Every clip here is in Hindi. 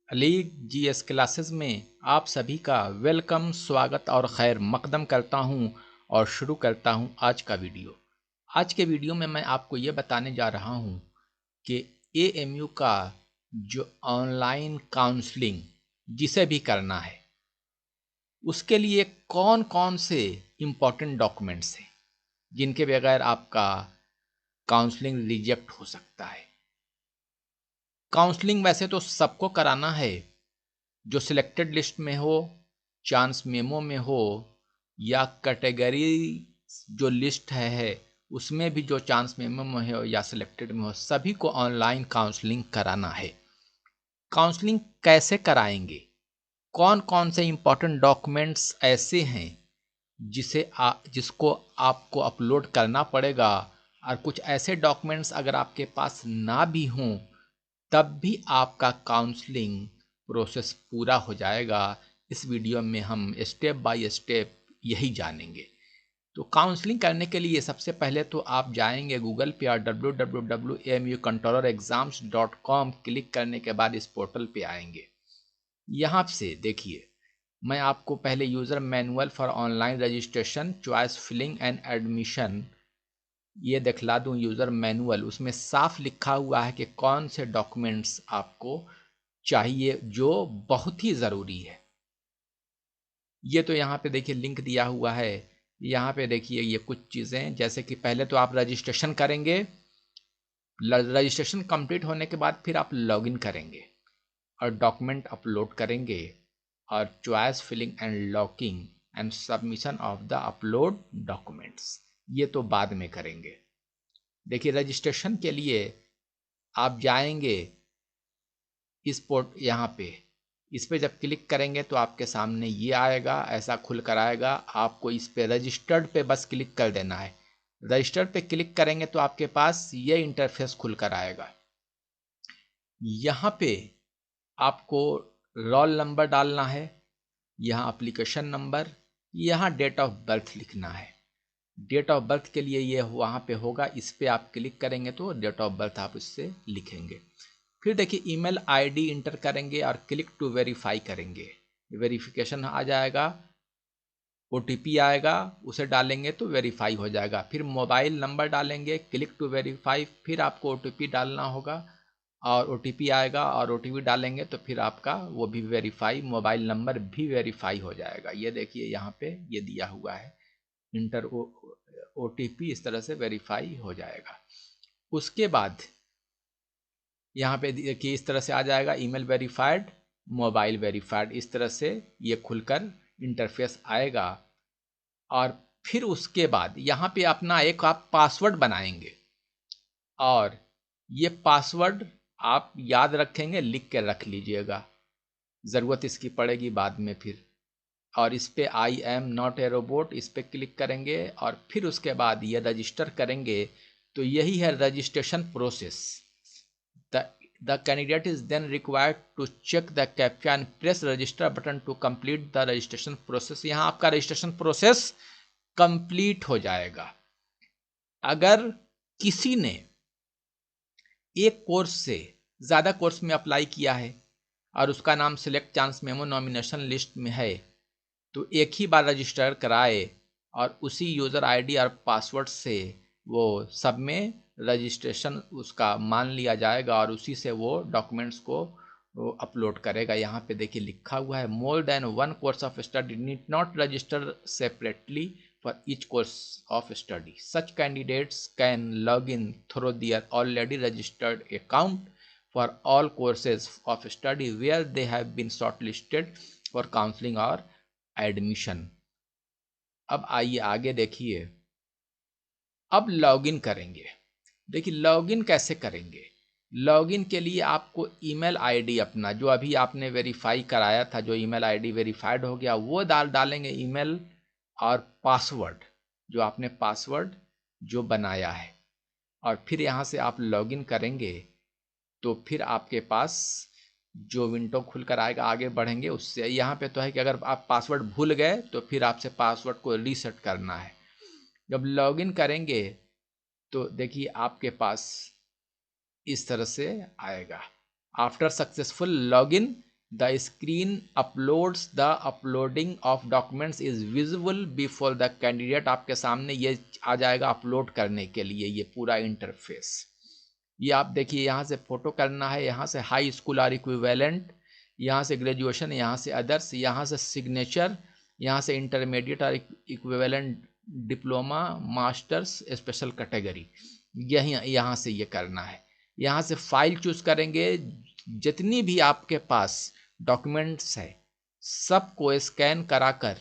अली जीएस क्लासेस में आप सभी का वेलकम, स्वागत और खैर मकदम करता हूं और शुरू करता हूं आज का वीडियो। आज के वीडियो में मैं आपको ये बताने जा रहा हूं कि एएमयू का जो ऑनलाइन काउंसलिंग जिसे भी करना है उसके लिए कौन कौन से इम्पोर्टेंट डॉक्यूमेंट्स हैं जिनके बगैर आपका काउंसलिंग रिजेक्ट हो सकता है। काउंसलिंग वैसे तो सबको कराना है, जो सिलेक्टेड लिस्ट में हो, चांस मेमो में हो या कैटेगरी जो लिस्ट है उसमें भी जो चांस मेमो में हो या सिलेक्टेड में हो, सभी को ऑनलाइन काउंसलिंग कराना है। काउंसलिंग कैसे कराएंगे, कौन कौन से इम्पोर्टेंट डॉक्यूमेंट्स ऐसे हैं जिसको आपको अपलोड करना पड़ेगा, और कुछ ऐसे डॉक्यूमेंट्स अगर आपके पास ना भी हों तब भी आपका काउंसलिंग प्रोसेस पूरा हो जाएगा। इस वीडियो में हम स्टेप बाय स्टेप यही जानेंगे। तो काउंसलिंग करने के लिए सबसे पहले तो आप जाएंगे गूगल पे और www.amucontrollerexams.com क्लिक करने के बाद इस पोर्टल पे आएंगे। यहाँ से देखिए, मैं आपको पहले user manual for online registration, choice filling and admission ये दिखला दूं। यूज़र मैनुअल, उसमें साफ लिखा हुआ है कि कौन से डॉक्यूमेंट्स आपको चाहिए जो बहुत ही ज़रूरी है। ये तो यहाँ पे देखिए लिंक दिया हुआ है। यहाँ पे देखिए ये कुछ चीज़ें, जैसे कि पहले तो आप रजिस्ट्रेशन करेंगे, रजिस्ट्रेशन कंप्लीट होने के बाद फिर आप लॉगिन करेंगे और डॉक्यूमेंट अपलोड करेंगे और choice filling and locking and submission of the upload documents ये तो बाद में करेंगे। देखिए रजिस्ट्रेशन के लिए आप जाएंगे इस पोर्ट, यहाँ पे इस पे जब क्लिक करेंगे तो आपके सामने ये आएगा, ऐसा खुल कर आएगा। आपको इस पे रजिस्टर्ड पे बस क्लिक कर देना है। रजिस्टर्ड पे क्लिक करेंगे तो आपके पास ये इंटरफेस खुल कर आएगा। यहाँ पे आपको रोल नंबर डालना है, यहाँ एप्लीकेशन नंबर, यहाँ डेट ऑफ बर्थ लिखना है। डेट ऑफ बर्थ के लिए ये वहाँ पे होगा, इस पे आप क्लिक करेंगे तो डेट ऑफ बर्थ आप इससे लिखेंगे। फिर देखिए ईमेल आईडी इंटर करेंगे और क्लिक टू वेरीफाई करेंगे। वेरिफिकेशन आ जाएगा, ओटीपी आएगा, उसे डालेंगे तो वेरीफाई हो जाएगा। फिर मोबाइल नंबर डालेंगे, क्लिक टू वेरीफाई, फिर आपको ओटीपी डालना होगा और ओटीपी आएगा और ओटीपी डालेंगे तो फिर आपका वो भी वेरीफाई, मोबाइल नंबर भी वेरीफाई हो जाएगा। ये देखिए यहाँ पे ये दिया हुआ है, इंटर ओटीपी, इस तरह से वेरीफाई हो जाएगा। उसके बाद यहाँ पे देखिए इस तरह से आ जाएगा, ईमेल वेरीफाइड, मोबाइल वेरीफाइड, इस तरह से ये खुलकर इंटरफेस आएगा। और फिर उसके बाद यहाँ पे अपना एक आप पासवर्ड बनाएंगे और ये पासवर्ड आप याद रखेंगे, लिख के रख लीजिएगा, ज़रूरत इसकी पड़ेगी बाद में फिर। और इस पे I am not a robot, इस पे क्लिक करेंगे और फिर उसके बाद ये रजिस्टर करेंगे। तो यही है registration process. The candidate is then required to check the CAPTCHA and press register button to complete the registration process। यहाँ आपका रजिस्ट्रेशन प्रोसेस कंप्लीट हो जाएगा। अगर किसी ने एक कोर्स से ज़्यादा कोर्स में अप्लाई किया है और उसका नाम select chance memo nomination list में है तो एक ही बार रजिस्टर कराए और उसी यूज़र आईडी और पासवर्ड से वो सब में रजिस्ट्रेशन उसका मान लिया जाएगा और उसी से वो डॉक्यूमेंट्स को वो अपलोड करेगा। यहाँ पे देखिए लिखा हुआ है, more than one course of study need not register separately for each course of study, such candidates can log in through their already registered account for all courses of study where they have been shortlisted for counselling और एडमिशन। अब आइए आगे देखिए, अब लॉगिन करेंगे। देखिए लॉगिन कैसे करेंगे। लॉगिन के लिए आपको ईमेल आईडी अपना जो अभी आपने वेरीफाई कराया था, जो ईमेल आईडी वेरीफाइड हो गया वो डालेंगे ईमेल, और पासवर्ड जो आपने पासवर्ड जो बनाया है, और फिर यहाँ से आप लॉगिन करेंगे तो फिर आपके पास जो विंडो खुल कर आएगा, आगे बढ़ेंगे उससे। यहाँ पे तो है कि अगर आप पासवर्ड भूल गए तो फिर आपसे पासवर्ड को रीसेट करना है। जब लॉगिन करेंगे तो देखिए आपके पास इस तरह से आएगा, after successful login the screen uploads the uploading of documents is visible before the candidate. आपके सामने ये आ जाएगा अपलोड करने के लिए ये पूरा इंटरफेस। ये आप देखिए, यहाँ से फोटो करना है, यहाँ से हाई स्कूल और इक्विवेलेंट, यहाँ से ग्रेजुएशन, यहाँ से अदर्स, यहाँ से सिग्नेचर, यहाँ से इंटरमीडिएट और equivalent, diploma, masters, special category, यही यहाँ से ये करना है। यहाँ से फाइल चूज करेंगे, जितनी भी आपके पास डॉक्यूमेंट्स है सबको स्कैन कराकर,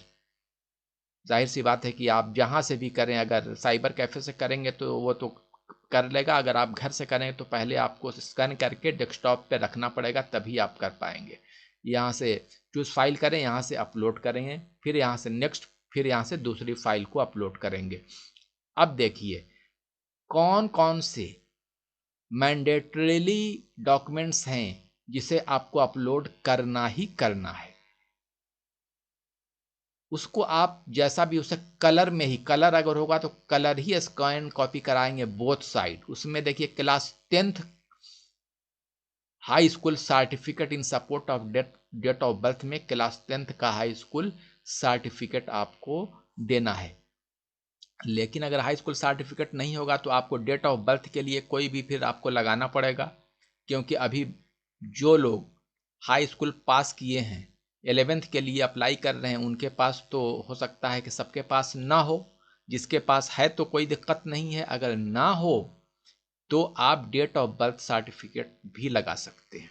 जाहिर सी बात है कि आप जहाँ से भी करें, अगर साइबर कैफे से करेंगे तो वो तो कर लेगा, अगर आप घर से करें तो पहले आपको स्कैन करके डेस्कटॉप पे रखना पड़ेगा, तभी आप कर पाएंगे। यहाँ से चूज फाइल करें, यहाँ से अपलोड करेंगे, फिर यहाँ से नेक्स्ट, फिर यहाँ से दूसरी फाइल को अपलोड करेंगे। अब देखिए कौन कौन से मैंडेटरीली डॉक्यूमेंट्स हैं जिसे आपको अपलोड करना ही करना है। उसको आप जैसा भी उसे कलर में ही, कलर अगर होगा तो कलर ही स्कैन कॉपी कराएंगे बोथ साइड। उसमें देखिए class 10th high school certificate in support of date of birth में क्लास 10th का हाई स्कूल सर्टिफिकेट आपको देना है। लेकिन अगर हाई स्कूल सर्टिफिकेट नहीं होगा तो आपको डेट ऑफ बर्थ के लिए कोई भी फिर आपको लगाना पड़ेगा, क्योंकि अभी जो लोग हाई स्कूल पास किए हैं 11th के लिए अप्लाई कर रहे हैं उनके पास तो हो सकता है कि सबके पास ना हो। जिसके पास है तो कोई दिक्कत नहीं है, अगर ना हो तो आप डेट ऑफ बर्थ सर्टिफिकेट भी लगा सकते हैं।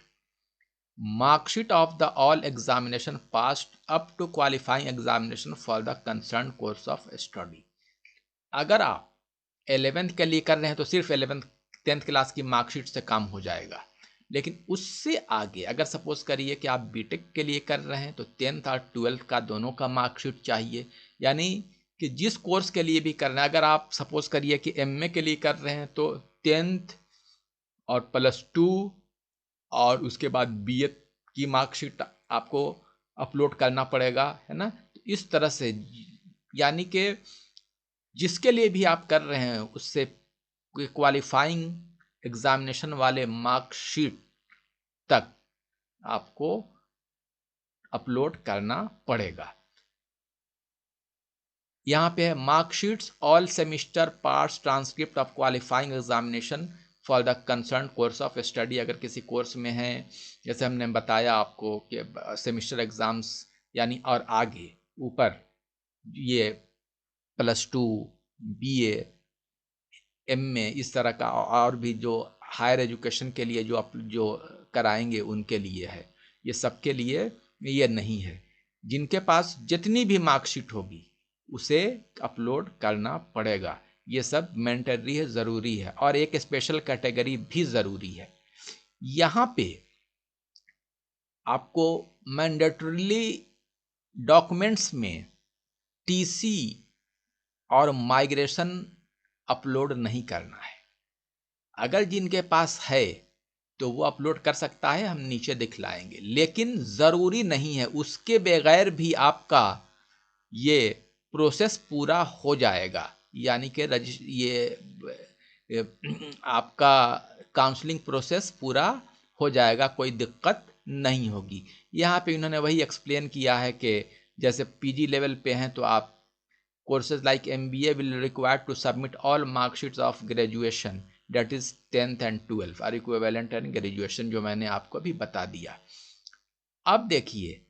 Marksheet of the all examination passed up to qualifying examination for the concern course of study. अगर आप 11th के लिए कर रहे हैं तो सिर्फ 11th 10th क्लास की मार्कशीट से काम हो जाएगा। लेकिन उससे आगे अगर सपोज करिए कि आप बीटेक के लिए कर रहे हैं तो 10th और 12th का दोनों का मार्कशीट चाहिए। यानी कि जिस कोर्स के लिए भी कर रहे हैं, अगर आप सपोज करिए कि एमए के लिए कर रहे हैं तो 10th और +2 और उसके बाद बीए की मार्कशीट आपको अपलोड करना पड़ेगा, है ना। तो इस तरह से यानी कि जिसके लिए भी आप कर रहे हैं उससे क्वालिफाइंग एग्जामिनेशन वाले मार्कशीट तक आपको अपलोड करना पड़ेगा। यहाँ पे है marksheets all semester parts transcript of qualifying examination for the concern course of study. अगर किसी कोर्स में है, जैसे हमने बताया आपको कि सेमिस्टर एग्जाम्स यानी और आगे ऊपर ये +2 बीए एमए इस तरह का और भी जो हायर एजुकेशन के लिए जो कराएंगे उनके लिए है। ये सबके लिए ये नहीं है। जिनके पास जितनी भी मार्कशीट होगी उसे अपलोड करना पड़ेगा। ये सब मैंडेटरी है, ज़रूरी है, और एक स्पेशल कैटेगरी भी ज़रूरी है। यहाँ पे आपको मैंडेटरीली डॉक्यूमेंट्स में टीसी और माइग्रेशन अपलोड नहीं करना है। अगर जिनके पास है तो वो अपलोड कर सकता है, हम नीचे दिखलाएंगे, लेकिन ज़रूरी नहीं है। उसके बगैर भी आपका ये प्रोसेस पूरा हो जाएगा, यानी कि ये आपका काउंसलिंग प्रोसेस पूरा हो जाएगा, कोई दिक्कत नहीं होगी। यहाँ पे इन्होंने वही एक्सप्लेन किया है कि जैसे पीजी लेवल पे हैं तो आप courses like MBA will require to submit all mark sheets of graduation, that is 10th and 12th और equivalent and graduation, जो मैंने आपको अभी बता दिया। अब देखिए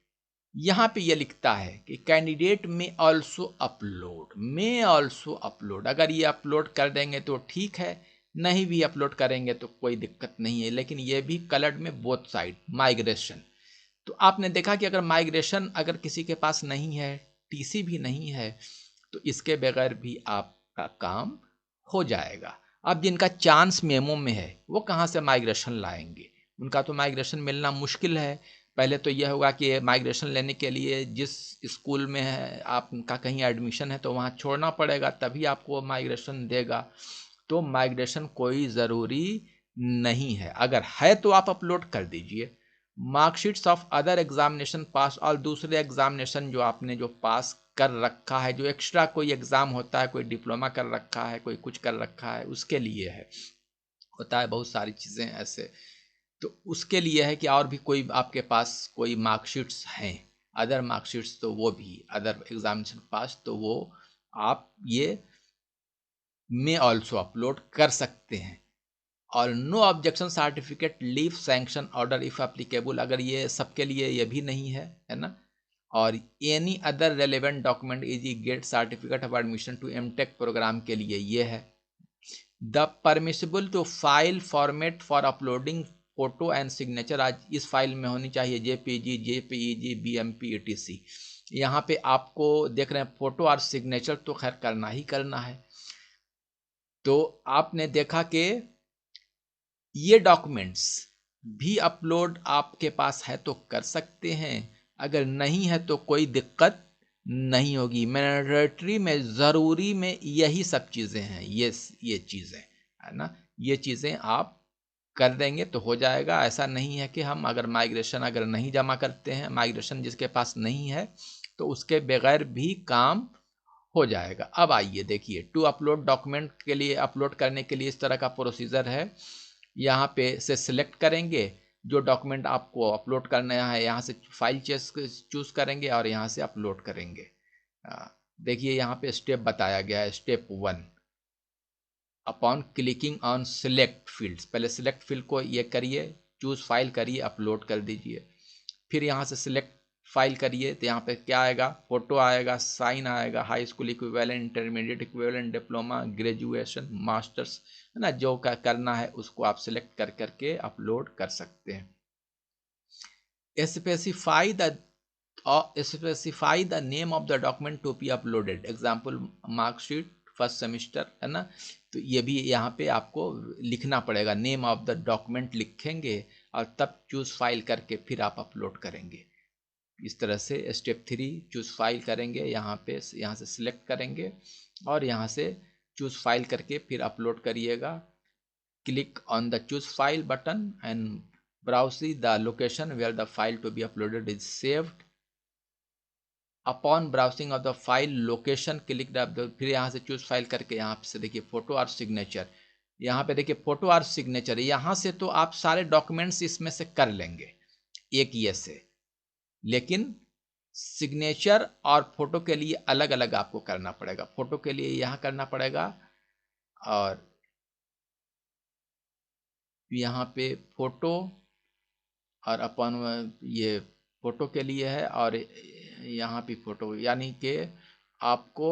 यहाँ पे ये लिखता है कि कैंडिडेट में ऑल्सो अपलोड, अगर ये अपलोड कर देंगे तो ठीक है, नहीं भी अपलोड करेंगे तो कोई दिक्कत नहीं है। लेकिन ये भी कलर्ड में बोथ साइड माइग्रेशन। तो आपने देखा कि अगर माइग्रेशन अगर किसी के पास नहीं है, टीसी भी नहीं है, तो इसके बगैर भी आपका काम हो जाएगा। अब जिनका चांस मेमो में है वो कहाँ से माइग्रेशन लाएंगे, उनका तो माइग्रेशन मिलना मुश्किल है। पहले तो यह होगा कि माइग्रेशन लेने के लिए जिस स्कूल में है आपका कहीं एडमिशन है तो वहाँ छोड़ना पड़ेगा, तभी आपको माइग्रेशन देगा। तो माइग्रेशन कोई ज़रूरी नहीं है, अगर है तो आप अपलोड कर दीजिए। मार्कशीट्स ऑफ अदर एग्जामिनेशन पास, और दूसरे एग्जामिनेशन जो आपने जो पास कर रखा है, जो एक्स्ट्रा कोई एग्ज़ाम होता है, कोई डिप्लोमा कर रखा है, कोई कुछ कर रखा है, उसके लिए है, होता है बहुत सारी चीज़ें ऐसे। तो उसके लिए है कि और भी कोई आपके पास कोई मार्कशीट्स हैं, अदर मार्कशीट्स, तो वो भी अदर एग्जामिनेशन पास, तो वो आप ये में ऑल्सो अपलोड कर सकते हैं। और no objection certificate, leave, sanction order if applicable, अगर ये सबके लिए ये भी नहीं है ना। और any other relevant document is GATE certificate of admission to MTech programme के लिए ये है। The permissible to file format for uploading photo and signature, आज इस फाइल में होनी चाहिए जेपीजी, जेपीईजी, बीएमपी, ईटीसी। यहाँ पे आपको देख रहे हैं फोटो और सिग्नेचर तो खैर करना ही करना है। तो आपने देखा कि ये डॉक्यूमेंट्स भी अपलोड आपके पास है तो कर सकते हैं, अगर नहीं है तो कोई दिक्कत नहीं होगी। मैंडेटरी में ज़रूरी में यही सब चीज़ें हैं, ये चीज़ें है ना, ये चीज़ें आप कर देंगे तो हो जाएगा। ऐसा नहीं है कि हम अगर माइग्रेशन अगर नहीं जमा करते हैं, माइग्रेशन जिसके पास नहीं है तो उसके बगैर भी काम हो जाएगा। अब आइए देखिए, टू अपलोड डॉक्यूमेंट के लिए, अपलोड करने के लिए इस तरह का प्रोसीजर है। यहाँ पे से सिलेक्ट करेंगे जो डॉक्यूमेंट आपको अपलोड करना है, यहाँ से फाइल चूज करेंगे और यहाँ से अपलोड करेंगे। देखिए यहाँ पे स्टेप बताया गया है, step 1, upon clicking on select fields, पहले सिलेक्ट फील्ड को ये करिए, चूज फाइल करिए, अपलोड कर दीजिए। फिर यहाँ से सिलेक्ट फाइल करिए तो यहाँ पे क्या आएगा, फोटो आएगा, साइन आएगा, high school equivalent, intermediate equivalent, diploma, graduation, masters, है ना, जो करना है उसको आप सिलेक्ट कर करके अपलोड कर सकते हैं। Specify the name of the document to be uploaded, example marksheet first semester, है ना। तो ये भी यहाँ पे आपको लिखना पड़ेगा, नेम ऑफ द डॉक्यूमेंट लिखेंगे और तब चूज फाइल करके फिर आप अपलोड करेंगे। इस तरह से स्टेप 3 चूज फाइल करेंगे, यहाँ से सिलेक्ट करेंगे और यहाँ से चूज फाइल करके फिर अपलोड करिएगा। Click on the choose file button and browse the location where the file to be uploaded is saved. Upon browsing of the file location click the, फिर यहाँ से चूज फाइल करके यहाँ से देखिए फोटो और सिग्नेचर, यहाँ पे देखिए फोटो और सिग्नेचर, यहाँ से तो आप सारे डॉक्यूमेंट्स इसमें से कर लेंगे एक ये से, लेकिन सिग्नेचर और फोटो के लिए अलग अलग आपको करना पड़ेगा। फोटो के लिए यहाँ करना पड़ेगा और यहाँ पे फोटो और अपन ये फोटो के लिए है और यहाँ पे फोटो, यानी कि आपको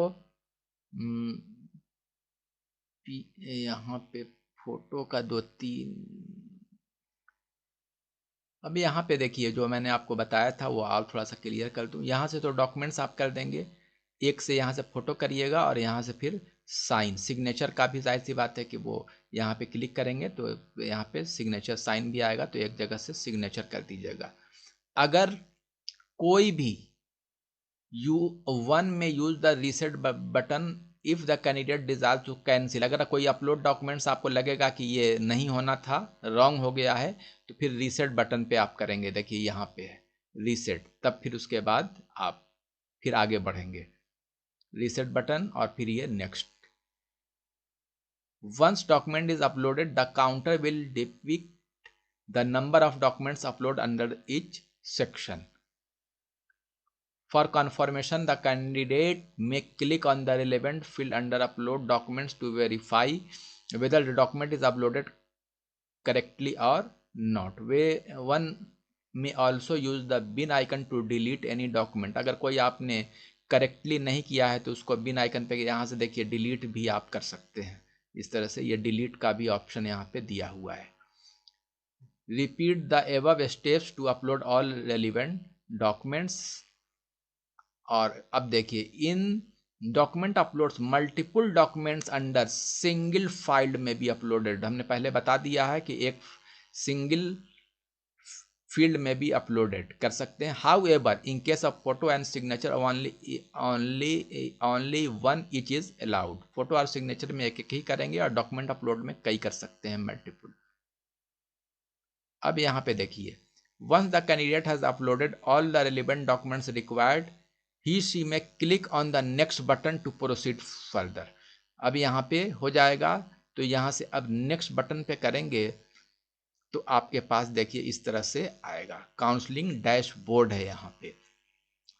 यहाँ पे फोटो का 2-3, अब यहाँ पे देखिए जो मैंने आपको बताया था वो आप थोड़ा सा क्लियर कर दूँ। यहाँ से तो डॉक्यूमेंट्स आप कर देंगे, एक से यहाँ से फोटो करिएगा और यहाँ से फिर साइन, सिग्नेचर का भी जाहिर सी बात है कि वो यहाँ पे क्लिक करेंगे तो यहाँ पे सिग्नेचर साइन भी आएगा, तो एक जगह से सिग्नेचर कर दीजिएगा। अगर कोई भी वन में use the reset button if the candidate desire to cancel, अगर कोई अपलोड डॉक्यूमेंट्स आपको लगेगा कि ये नहीं होना था, रॉन्ग हो गया है, तो फिर रीसेट बटन पे आप करेंगे, देखिए यहाँ पे है रीसेट, तब फिर उसके बाद आप फिर आगे बढ़ेंगे, रीसेट बटन और फिर ये next. Once document is uploaded the counter will depict the number of documents upload under each section. For confirmation, the candidate may click on the relevant field under upload documents to verify whether the document is uploaded correctly or not. One may also use the bin icon to delete any document. अगर कोई आपने करेक्टली नहीं किया है तो उसको बिन आइकन पे यहाँ से देखिए डिलीट भी आप कर सकते हैं। इस तरह से ये डिलीट का भी ऑप्शन यहाँ पे दिया हुआ है। Repeat the above steps to upload all relevant documents. और अब देखिए इन document uploads multiple documents under single file में भी अपलोडेड, हमने पहले बता दिया है कि एक सिंगल फील्ड में भी अपलोडेड कर सकते हैं। How ever in case of photo and signature only one etch is allowed, photo और सिग्नेचर में एक एक ही करेंगे और डॉक्यूमेंट अपलोड में कई कर सकते हैं, मल्टीपल। अब यहाँ पे देखिए once the candidate has uploaded all the relevant documents required he she may click on the next button to proceed further. अब यहाँ पे हो जाएगा तो यहाँ से अब नेक्स्ट बटन पे करेंगे तो आपके पास देखिए इस तरह से आएगा। काउंसलिंग डैशबोर्ड है, यहाँ पे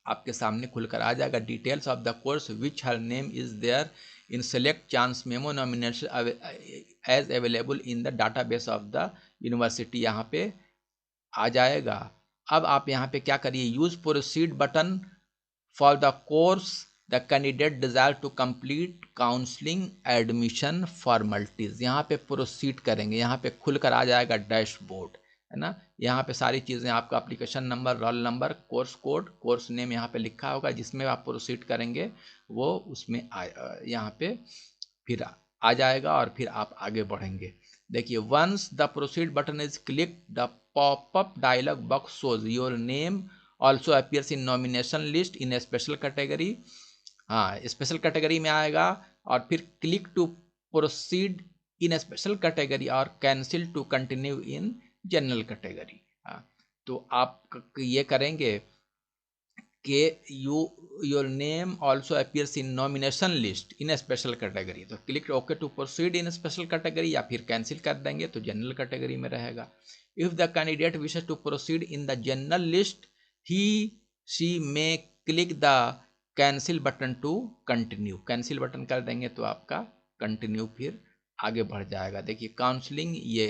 आपके सामने खुलकर आ जाएगा। Details of the course which her name is there in select chance memo nomination as available in the database of the university, यहाँ पे आ जाएगा। अब आप यहाँ पे क्या करिए, use proceed button for the course the candidate desire to complete counselling admission formalities, यहाँ पे प्रोसीड करेंगे। यहाँ पे खुलकर आ जाएगा डैशबोर्ड, है ना। यहाँ पे सारी चीज़ें आपका application number, roll number, course code, course name यहाँ पे लिखा होगा। जिसमें आप प्रोसीड करेंगे वो उसमें यहाँ पे फिर आ जाएगा और फिर आप आगे बढ़ेंगे। देखिए, once the proceed button is clicked the popup dialog box shows your name also appears in nomination list in special category. हाँ, स्पेशल कैटेगरी में आएगा। और फिर click to proceed in special category और cancel to continue in general category. हाँ, तो आप ये करेंगे कि your name also appears in nomination list in special category, तो click okay to proceed in special category, या फिर कैंसिल कर देंगे तो जनरल कैटेगरी में रहेगा। If the candidate wishes to proceed in the general list he she may click the cancel button to continue, cancel button कर देंगे तो आपका कंटिन्यू फिर आगे बढ़ जाएगा। देखिए, काउंसलिंग ये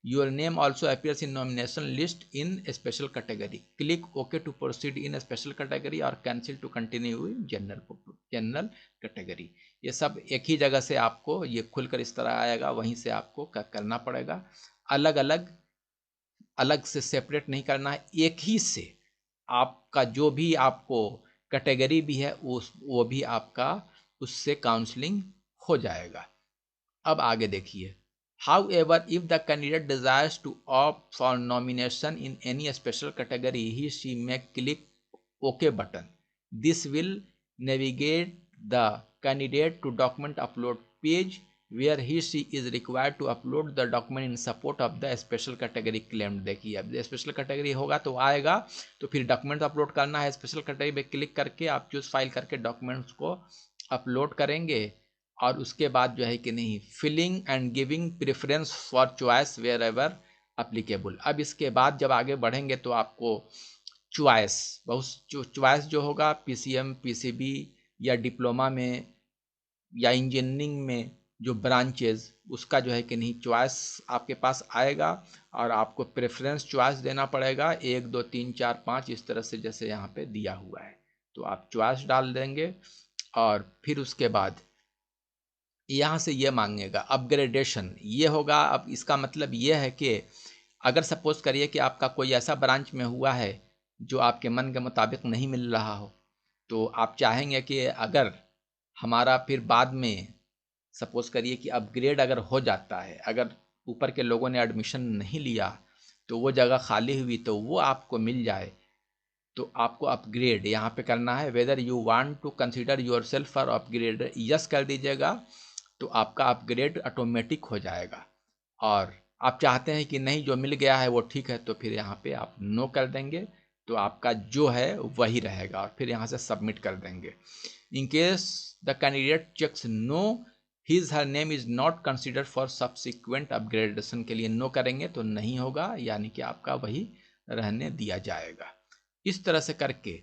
your name also appears in nomination list in special category, click okay to proceed in special category और cancel to continue in general category. ये सब एक ही जगह से आपको ये खुलकर इस तरह आएगा, वहीं से आपको करना पड़ेगा। अलग अलग से सेपरेट नहीं करना है, एक ही से आपका जो भी आपको कैटेगरी भी है वो भी आपका उससे काउंसलिंग हो जाएगा। अब आगे देखिए, however if the candidate desires to opt for nomination in any special category he she may click OK button. This will navigate the candidate to document upload page where he she is required to upload the document in support of the special category claimed। देखिए, अब स्पेशल कैटेगरी होगा तो आएगा, तो फिर डॉक्यूमेंट अपलोड करना है। स्पेशल कैटेगरी पे क्लिक करके आप चूज फाइल करके डॉक्यूमेंट्स को अपलोड करेंगे और उसके बाद जो है कि नहीं, filling and giving preference for choice wherever applicable. अब इसके बाद जब आगे बढ़ेंगे तो आपको चॉइस, बहुत चॉइस जो होगा पीसीएम, पीसीबी या डिप्लोमा में या इंजीनियरिंग में जो ब्रांचेज, उसका जो है कि नहीं चॉइस आपके पास आएगा और आपको प्रेफरेंस चॉइस देना पड़ेगा 1 2 3 4 5 इस तरह से जैसे यहाँ पे दिया हुआ है। तो आप चॉइस डाल देंगे और फिर उसके बाद यहाँ से ये मांगेगा अपग्रेडेशन, ये होगा। अब इसका मतलब ये है कि अगर सपोज करिए कि आपका कोई ऐसा ब्रांच में हुआ है जो आपके मन के मुताबिक नहीं मिल रहा हो, तो आप चाहेंगे कि अगर हमारा फिर बाद में सपोज करिए कि अपग्रेड अगर हो जाता है, अगर ऊपर के लोगों ने एडमिशन नहीं लिया तो वो जगह खाली हुई तो वो आपको मिल जाए, तो आपको अपग्रेड यहाँ पे करना है। Whether you want to consider yourself for upgrade, yes कर दीजिएगा तो आपका अपग्रेड ऑटोमेटिक हो जाएगा। और आप चाहते हैं कि नहीं जो मिल गया है वो ठीक है, तो फिर यहाँ पे आप नो कर देंगे तो आपका जो है वही रहेगा और फिर यहाँ से सबमिट कर देंगे। In case the candidate checks no his her name is not considered for subsequent upgradation, के लिए नो करेंगे तो नहीं होगा, यानी कि आपका वही रहने दिया जाएगा। इस तरह से करके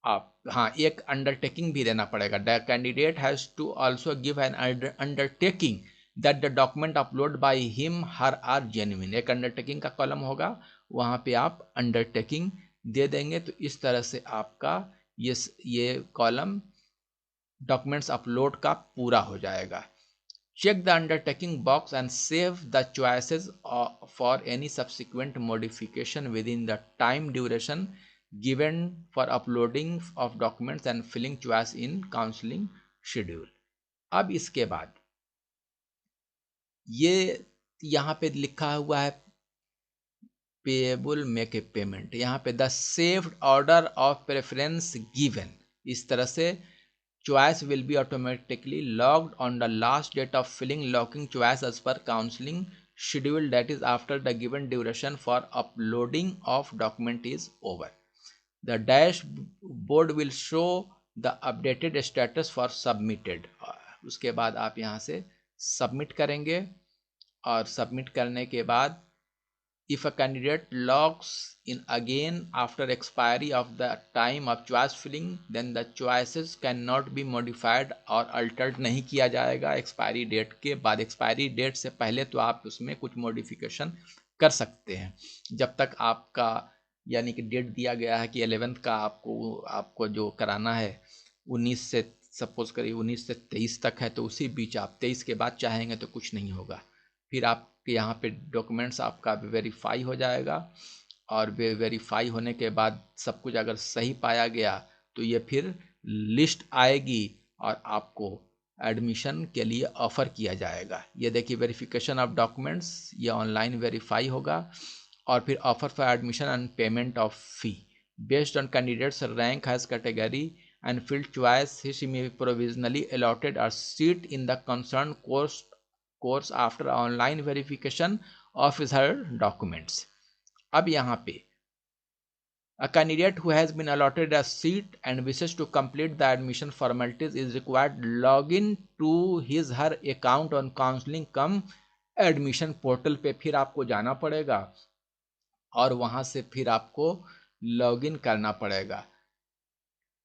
आप, हाँ, एक अंडरटेकिंग भी देना पड़ेगा। The candidate has to also give an undertaking that the document upload by him her are genuine. एक अंडरटेकिंग का कॉलम होगा, वहाँ पे आप अंडरटेकिंग दे देंगे तो इस तरह से आपका ये कॉलम डॉक्यूमेंट्स अपलोड का पूरा हो जाएगा। Check the undertaking box and save the choices for any subsequent modification within the time duration given for uploading of documents and filling choice in counseling schedule। अब इसके बाद ये यहाँ पे लिखा हुआ है पेएबल मेक ए पेमेंट, यहाँ पे the saved order of preference given, इस तरह से choice will be automatically logged on the last date of filling locking choice as per counseling schedule, that is after the given duration for uploading of document is over। The dashboard will show the updated status for submitted। उसके बाद आप यहाँ से सबमिट करेंगे और सबमिट करने के बाद if a candidate logs in again after expiry of the time of choice filling, then the choices cannot be modified और altered नहीं किया जाएगा एक्सपायरी डेट के बाद। एक्सपायरी डेट से पहले तो आप उसमें कुछ मॉडिफिकेशन कर सकते हैं जब तक आपका यानी कि डेट दिया गया है कि 11th का आपको जो कराना है 19 से सपोज करिए 19 से 23 तक है, तो उसी बीच आप 23 के बाद चाहेंगे तो कुछ नहीं होगा। फिर आपके यहाँ पे डॉक्यूमेंट्स आपका वेरीफाई हो जाएगा और वेरीफाई होने के बाद सब कुछ अगर सही पाया गया तो ये फिर लिस्ट आएगी और आपको एडमिशन के लिए ऑफ़र किया जाएगा। ये देखिए वेरिफिकेशन ऑफ डॉक्यूमेंट्स, ये ऑनलाइन वेरीफाई होगा और फिर offer for admission and payment of fee based on candidates rank has category and field choice. He may be provisionally allotted a seat in the concerned course after online verification of his her documents. अब यहाँ पे a candidate who has been allotted a seat and wishes to complete the admission formalities is required login to his her account on counseling cum admission portal पे फिर आपको जाना पड़ेगा और वहाँ से फिर आपको लॉगिन करना पड़ेगा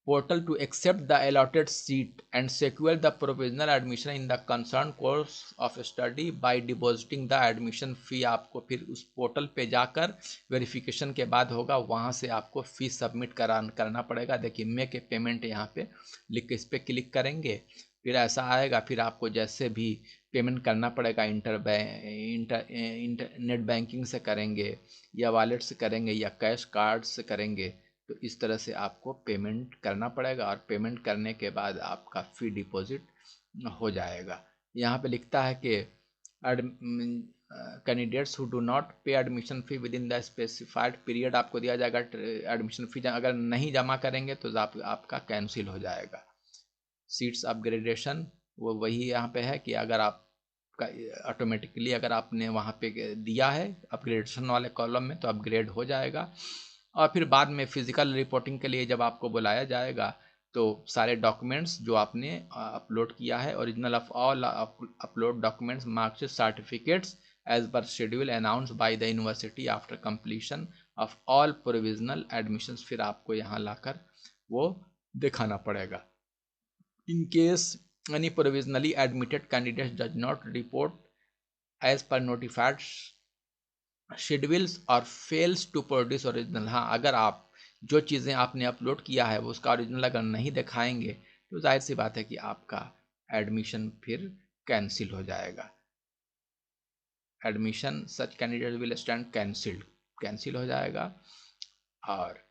portal to accept the allotted seat and secure the provisional admission in the concerned course of study by depositing the admission fee। आपको फिर उस पोर्टल पे जाकर वेरिफिकेशन के बाद होगा, वहाँ से आपको फीस सबमिट करना पड़ेगा। देखिए मेक ए पेमेंट यहाँ पे लिख के इस पर क्लिक करेंगे, फिर ऐसा आएगा। फिर आपको जैसे भी पेमेंट करना पड़ेगा नेट बैंकिंग से करेंगे या वॉलेट से करेंगे या कैश कार्ड से करेंगे, तो इस तरह से आपको पेमेंट करना पड़ेगा और पेमेंट करने के बाद आपका फी डिपॉजिट हो जाएगा। यहाँ पे लिखता है कि कैंडिडेट्स हु डू नॉट पे admission fee with in the specified period आपको दिया जाएगा एडमिशन फ़ी। अगर नहीं जमा करेंगे तो आपका कैंसिल हो जाएगा। सीट्स अपग्रेडेशन वो वही यहाँ पे है कि अगर आप ऑटोमेटिकली अगर आपने वहाँ पे दिया है अपग्रेडेशन वाले कॉलम में तो अपग्रेड हो जाएगा। और फिर बाद में फिजिकल रिपोर्टिंग के लिए जब आपको बुलाया जाएगा तो सारे डॉक्यूमेंट्स जो आपने अपलोड किया है, original of all upload documents, marksheet, certificates as per schedule announce by the university after completion of all provisional admissions, फिर आपको यहाँ लाकर वो दिखाना पड़ेगा। In case any provisionally admitted candidate does not report as per notified schedules और फेल्स टू प्रोड्यूस ओरिजिनल। हाँ, अगर आप जो चीज़ें आपने अपलोड किया है वो उसका ओरिजिनल अगर नहीं दिखाएंगे तो जाहिर सी बात है कि आपका एडमिशन फिर कैंसिल हो जाएगा। Admission such candidate will stand cancel हो जाएगा। और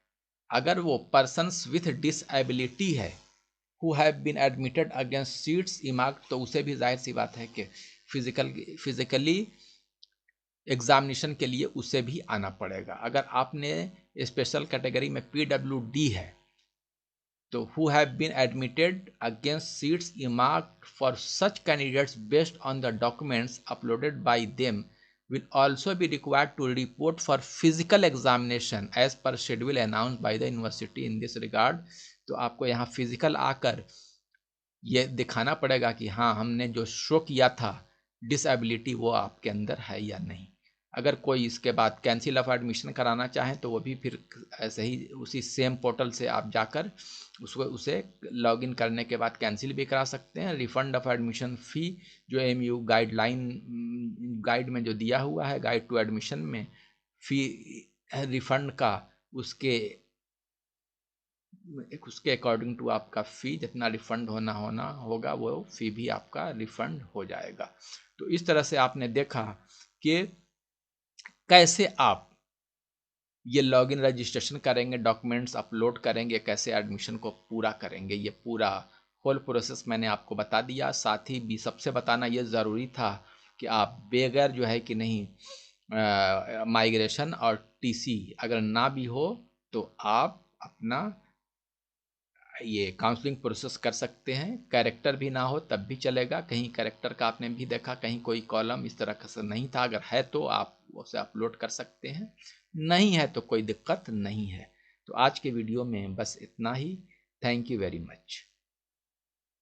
अगर वो पर्सन्स विथ डिसएबिलिटी है who have been admitted against seats earmark, तो उसे भी जाहिर सी बात है कि फिजिकली एग्जामिनेशन के लिए उसे भी आना पड़ेगा। अगर आपने स्पेशल कैटेगरी में PWD है तो who have been admitted against seats earmarked for such candidates based on the documents uploaded by them will also be required to report for physical examination as per schedule announced by the university in this regard। तो आपको यहाँ फिजिकल आकर ये दिखाना पड़ेगा कि हाँ हमने जो शो किया था डिसेबिलिटी वो आपके अंदर है या नहीं। अगर कोई इसके बाद कैंसिल ऑफ एडमिशन कराना चाहें तो वो भी फिर ऐसे ही उसी सेम पोर्टल से आप जाकर उसे लॉगिन करने के बाद कैंसिल भी करा सकते हैं। रिफंड ऑफ एडमिशन फ़ी जो MU गाइड में जो दिया हुआ है, गाइड टू एडमिशन में फ़ी रिफंड का उसके अकॉर्डिंग टू आपका फ़ी जितना रिफंड होना होगा वो फ़ी भी आपका रिफंड हो जाएगा। तो इस तरह से आपने देखा कि कैसे आप ये लॉगिन रजिस्ट्रेशन करेंगे, डॉक्यूमेंट्स अपलोड करेंगे, कैसे एडमिशन को पूरा करेंगे। ये पूरा होल प्रोसेस मैंने आपको बता दिया। साथ ही भी सबसे बताना ये ज़रूरी था कि आप बगैर जो है कि नहीं माइग्रेशन और TC अगर ना भी हो तो आप अपना ये काउंसलिंग प्रोसेस कर सकते हैं। कैरेक्टर भी ना हो तब भी चलेगा। कहीं कैरेक्टर का आपने भी देखा, कहीं कोई कॉलम इस तरह का नहीं था। अगर है तो आप उसे अपलोड कर सकते हैं, नहीं है तो कोई दिक्कत नहीं है। तो आज के वीडियो में बस इतना ही। Thank you very much.